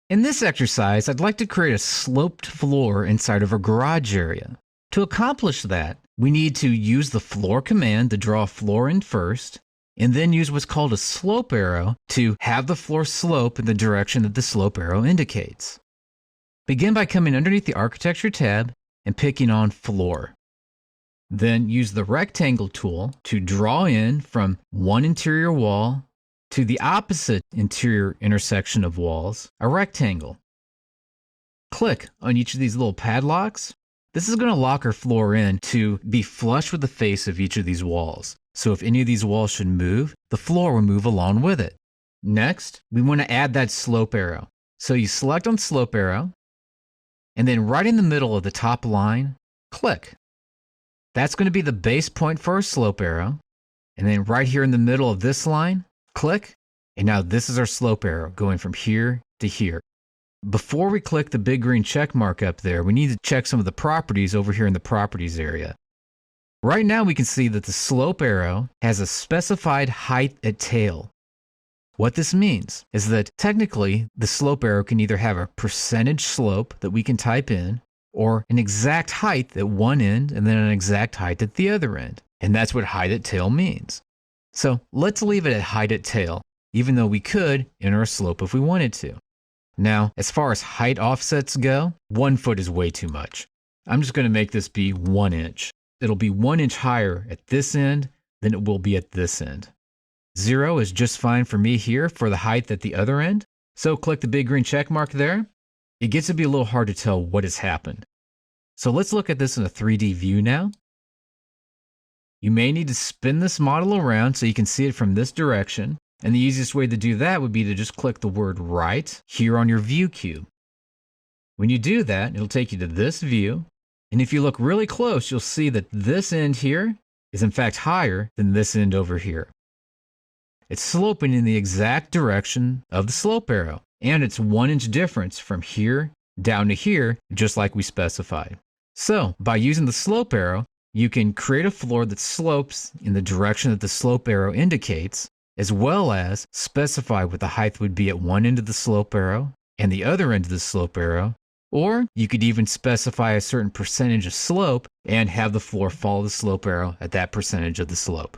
In this exercise, I'd like to create a sloped floor inside of a garage area. To accomplish that, we need to use the floor command to draw a floor in first, and then use what's called a slope arrow to have the floor slope in the direction that the slope arrow indicates. Begin by coming underneath the Architecture tab and picking on Floor. Then use the Rectangle tool to draw in from one interior wall to the opposite interior intersection of walls, a rectangle. Click on each of these little padlocks. This is going to lock our floor in to be flush with the face of each of these walls. So if any of these walls should move, the floor will move along with it. Next, we want to add that slope arrow. So you select on slope arrow, and then right in the middle of the top line, click. That's going to be the base point for our slope arrow. And then right here in the middle of this line, click. And now this is our slope arrow going from here to here. Before we click the big green check mark up there, we need to check some of the properties over here in the properties area. Right now we can see that the slope arrow has a specified height at tail. What this means is that technically the slope arrow can either have a percentage slope that we can type in, or an exact height at one end and then an exact height at the other end. And that's what height at tail means. So let's leave it at height at tail, even though we could enter a slope if we wanted to. Now, as far as height offsets go, 1 foot is way too much. I'm just going to make this be 1 inch. It'll be 1 inch higher at this end than it will be at this end. 0 is just fine for me here for the height at the other end. So click the big green check mark there. It gets to be a little hard to tell what has happened. So let's look at this in a 3D view now. You may need to spin this model around so you can see it from this direction. And the easiest way to do that would be to just click the word right here on your view cube. When you do that, it'll take you to this view. And if you look really close, you'll see that this end here is in fact higher than this end over here. It's sloping in the exact direction of the slope arrow. And it's 1 inch difference from here down to here, just like we specified. So by using the slope arrow, you can create a floor that slopes in the direction that the slope arrow indicates, as well as specify what the height would be at one end of the slope arrow and the other end of the slope arrow. Or you could even specify a certain percentage of slope and have the floor follow the slope arrow at that percentage of the slope.